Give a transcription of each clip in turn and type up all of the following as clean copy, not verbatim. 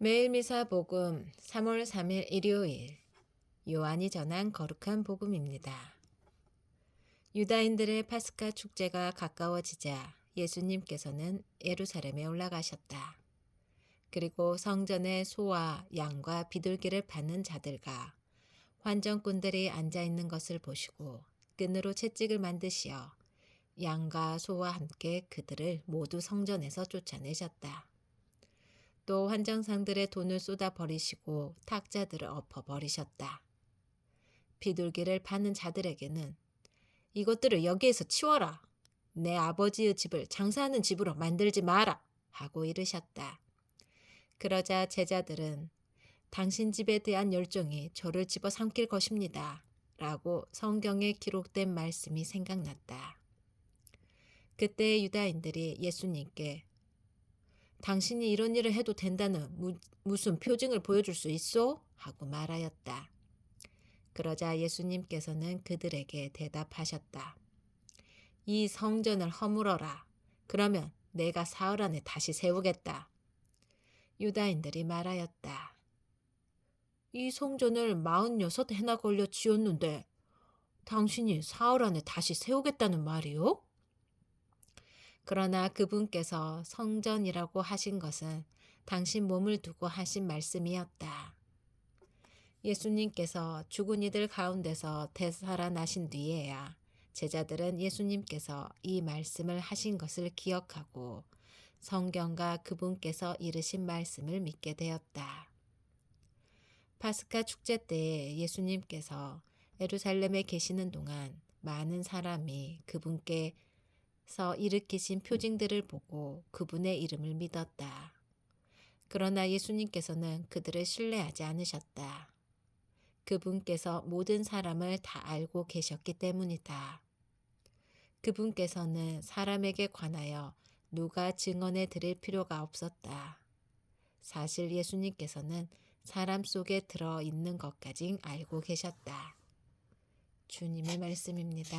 매일 미사 복음 3월 3일 일요일 요한이 전한 거룩한 복음입니다. 유다인들의 파스카 축제가 가까워지자 예수님께서는 예루살렘에 올라가셨다. 그리고 성전에 소와 양과 비둘기를 파는 자들과 환전꾼들이 앉아 있는 것을 보시고 끈으로 채찍을 만드시어 양과 소와 함께 그들을 모두 성전에서 쫓아내셨다. 또 환정상들의 돈을 쏟아 버리시고 탁자들을 엎어 버리셨다. 비둘기를 파는 자들에게는 이것들을 여기에서 치워라. 내 아버지의 집을 장사하는 집으로 만들지 마라. 하고 이르셨다. 그러자 제자들은 당신 집에 대한 열정이 저를 집어삼킬 것입니다. 라고 성경에 기록된 말씀이 생각났다. 그때 유다인들이 예수님께 당신이 이런 일을 해도 된다는 무슨 표징을 보여줄 수 있어? 하고 말하였다. 그러자 예수님께서는 그들에게 대답하셨다. 이 성전을 허물어라. 그러면 내가 사흘 안에 다시 세우겠다. 유다인들이 말하였다. 이 성전을 46해나 걸려 지었는데 당신이 사흘 안에 다시 세우겠다는 말이요? 그러나 그분께서 성전이라고 하신 것은 당신 몸을 두고 하신 말씀이었다. 예수님께서 죽은 이들 가운데서 되살아나신 뒤에야 제자들은 예수님께서 이 말씀을 하신 것을 기억하고 성경과 그분께서 이르신 말씀을 믿게 되었다. 파스카 축제 때에 예수님께서 예루살렘에 계시는 동안 많은 사람이 그분께서 일으키신 표징들을 보고 그분의 이름을 믿었다. 그러나 예수님께서는 그들을 신뢰하지 않으셨다. 그분께서 모든 사람을 다 알고 계셨기 때문이다. 그분께서는 사람에게 관하여 누가 증언해 드릴 필요가 없었다. 사실 예수님께서는 사람 속에 들어 있는 것까지 알고 계셨다. 주님의 말씀입니다.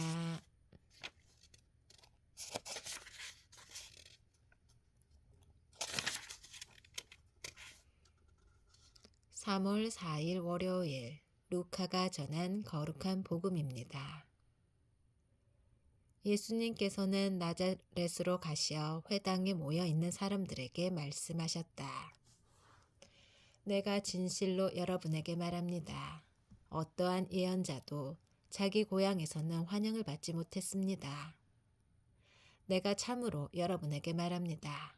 (3월 4일) 월요일 루카가 전한 거룩한 복음입니다. 예수님께서는 나자렛으로 가시어 회당에 모여 있는 사람들에게 말씀하셨다. 내가 진실로 여러분에게 말합니다. 어떠한 예언자도 자기 고향에서는 환영을 받지 못했습니다. 내가 참으로 여러분에게 말합니다.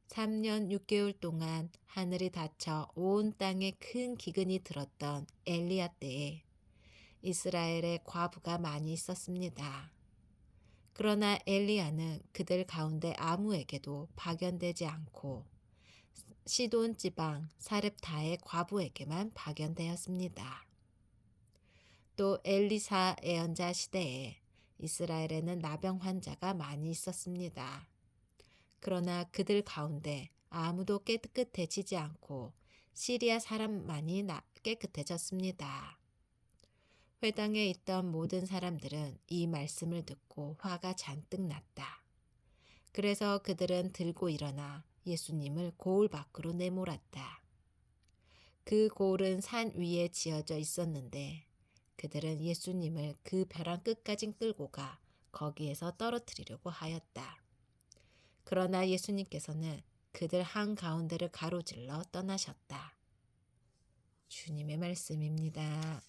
3년 6개월 동안 하늘이 닫혀 온 땅에 큰 기근이 들었던 엘리야 때에 이스라엘에 과부가 많이 있었습니다. 그러나 엘리야는 그들 가운데 아무에게도 파견되지 않고 시돈 지방 사렙타의 과부에게만 파견되었습니다. 또 엘리사 예언자 시대에 이스라엘에는 나병 환자가 많이 있었습니다. 그러나 그들 가운데 아무도 깨끗해지지 않고 시리아 사람만이 깨끗해졌습니다. 회당에 있던 모든 사람들은 이 말씀을 듣고 화가 잔뜩 났다. 그래서 그들은 들고 일어나 예수님을 고을 밖으로 내몰았다. 그 고을은 산 위에 지어져 있었는데 그들은 예수님을 그 벼랑 끝까지 끌고 가 거기에서 떨어뜨리려고 하였다. 그러나 예수님께서는 그들 한가운데를 가로질러 떠나셨다. 주님의 말씀입니다.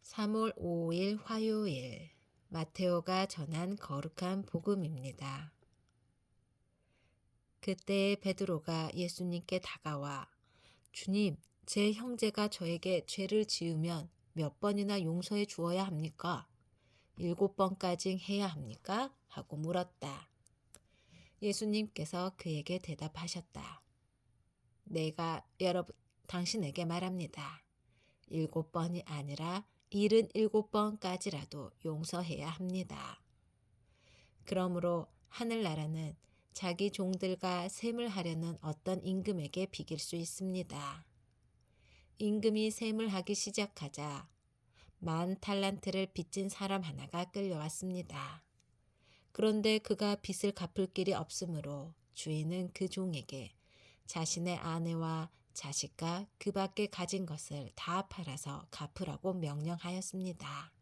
(3월 5일) 화요일 마테오가 전한 거룩한 복음입니다. 그때 베드로가 예수님께 다가와 주님, 제 형제가 저에게 죄를 지으면 몇 번이나 용서해 주어야 합니까? 7번까지 해야 합니까? 하고 물었다. 예수님께서 그에게 대답하셨다. 내가 당신에게 말합니다. 7번이 아니라 77번까지라도 용서해야 합니다. 그러므로 하늘나라는 자기 종들과 셈을 하려는 어떤 임금에게 비길 수 있습니다. 임금이 셈을 하기 시작하자 10,000달란트를 빚진 사람 하나가 끌려왔습니다. 그런데 그가 빚을 갚을 길이 없으므로 주인은 그 종에게 자신의 아내와 자식과 그 밖에 가진 것을 다 팔아서 갚으라고 명령하였습니다.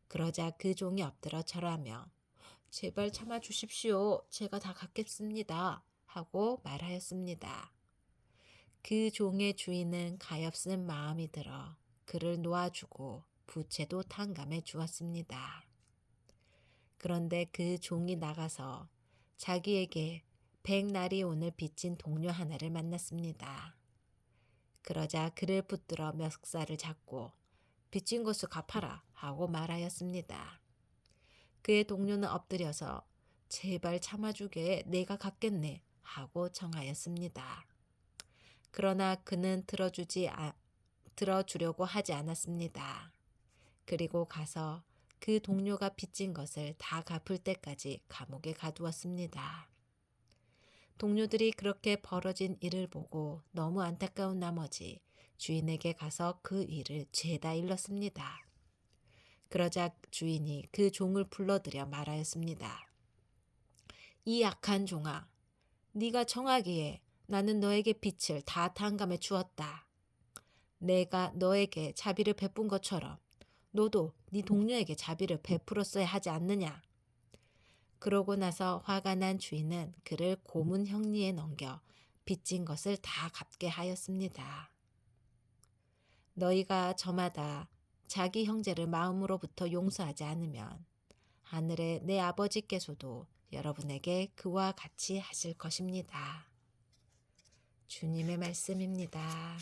그러자 그 종이 엎드려 절하며 제발 참아 주십시오. 제가 다 갚겠습니다. 하고 말하였습니다. 그 종의 주인은 가엾은 마음이 들어 그를 놓아주고 부채도 탕감해 주었습니다. 그런데 그 종이 나가서 자기에게 100나리온을 빚진 동료 하나를 만났습니다. 그러자 그를 붙들어 멱살을 잡고 빚진 것을 갚아라 하고 말하였습니다. 그의 동료는 엎드려서 제발 참아주게 내가 갚겠네 하고 청하였습니다. 그러나 그는 들어주려고 하지 않았습니다. 그리고 가서 그 동료가 빚진 것을 다 갚을 때까지 감옥에 가두었습니다. 동료들이 그렇게 벌어진 일을 보고 너무 안타까운 나머지 주인에게 가서 그 일을 죄다 일렀습니다. 그러자 주인이 그 종을 불러들여 말하였습니다. 이 악한 종아, 네가 청하기에 나는 너에게 빚을 다 탕감해 주었다. 내가 너에게 자비를 베푼 것처럼 너도 네 동료에게 자비를 베풀었어야 하지 않느냐. 그러고 나서 화가 난 주인은 그를 고문 형리에 넘겨 빚진 것을 다 갚게 하였습니다. 너희가 저마다 자기 형제를 마음으로부터 용서하지 않으면 하늘의 내 아버지께서도 여러분에게 그와 같이 하실 것입니다. 주님의 말씀입니다.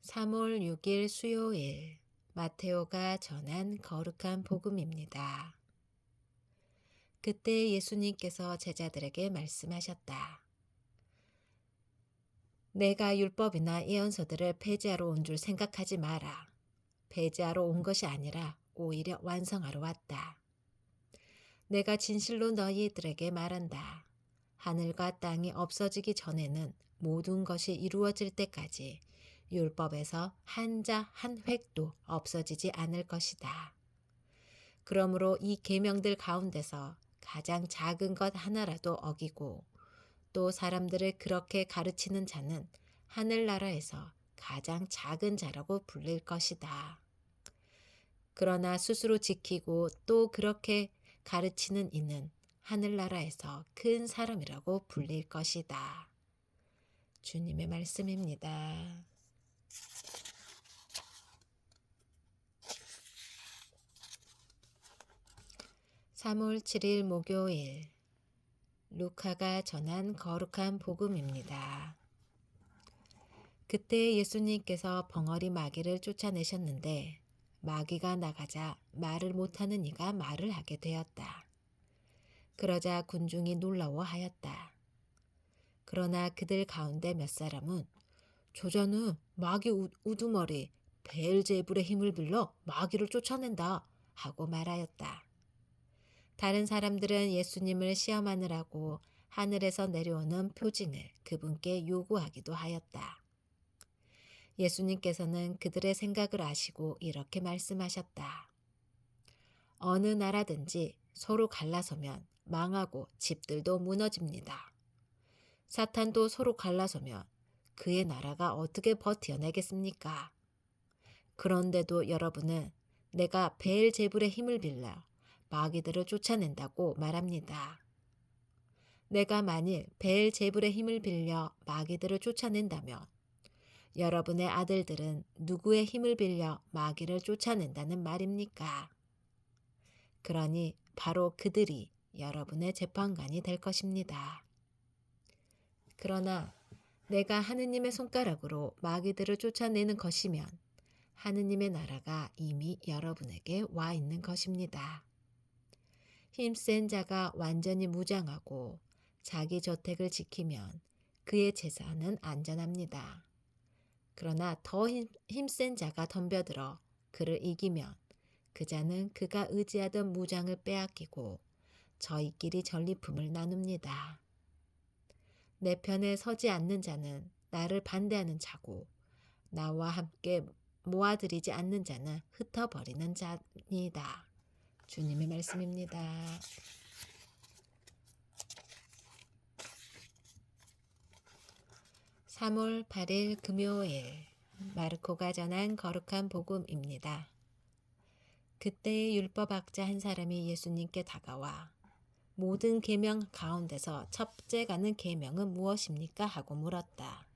(3월 6일) 수요일 마테오가 전한 거룩한 복음입니다. 그때 예수님께서 제자들에게 말씀하셨다. 내가 율법이나 예언서들을 폐지하러 온 줄 생각하지 마라. 폐지하러 온 것이 아니라 오히려 완성하러 왔다. 내가 진실로 너희들에게 말한다. 하늘과 땅이 없어지기 전에는 모든 것이 이루어질 때까지 율법에서 한자 한 획도 없어지지 않을 것이다. 그러므로 이 계명들 가운데서 가장 작은 것 하나라도 어기고 또 사람들을 그렇게 가르치는 자는 하늘나라에서 가장 작은 자라고 불릴 것이다. 그러나 스스로 지키고 또 그렇게 가르치는 이는 하늘나라에서 큰 사람이라고 불릴 것이다. 주님의 말씀입니다. (3월 7일) 목요일 루카가 전한 거룩한 복음입니다. 그때 예수님께서 벙어리 마귀를 쫓아내셨는데 마귀가 나가자 말을 못하는 이가 말을 하게 되었다. 그러자 군중이 놀라워하였다. 그러나 그들 가운데 몇 사람은 저자는 마귀 우두머리 베엘제불의 힘을 빌려 마귀를 쫓아낸다 하고 말하였다. 다른 사람들은 예수님을 시험하느라고 하늘에서 내려오는 표징을 그분께 요구하기도 하였다. 예수님께서는 그들의 생각을 아시고 이렇게 말씀하셨다. 어느 나라든지 서로 갈라서면 망하고 집들도 무너집니다. 사탄도 서로 갈라서면 그의 나라가 어떻게 버텨내겠습니까? 그런데도 여러분은 내가 베엘제불의 힘을 빌려 마귀들을 쫓아낸다고 말합니다. 내가 만일 베엘제불의 힘을 빌려 마귀들을 쫓아낸다면 여러분의 아들들은 누구의 힘을 빌려 마귀를 쫓아낸다는 말입니까? 그러니 바로 그들이 여러분의 재판관이 될 것입니다. 그러나 내가 하느님의 손가락으로 마귀들을 쫓아내는 것이면 하느님의 나라가 이미 여러분에게 와 있는 것입니다. 힘센 자가 완전히 무장하고 자기 저택을 지키면 그의 재산은 안전합니다. 그러나 더 힘센 자가 덤벼들어 그를 이기면 그 자는 그가 의지하던 무장을 빼앗기고 저희끼리 전리품을 나눕니다. 내 편에 서지 않는 자는 나를 반대하는 자고 나와 함께 모아들이지 않는 자는 흩어버리는 자니다. 주님의 말씀입니다. (3월 8일) 금요일, 마르코가 전한 거룩한 복음입니다. 그때의 율법학자 한 사람이 예수님께 다가와 모든 계명 가운데서 첫째 가는 계명은 무엇입니까? 하고 물었다.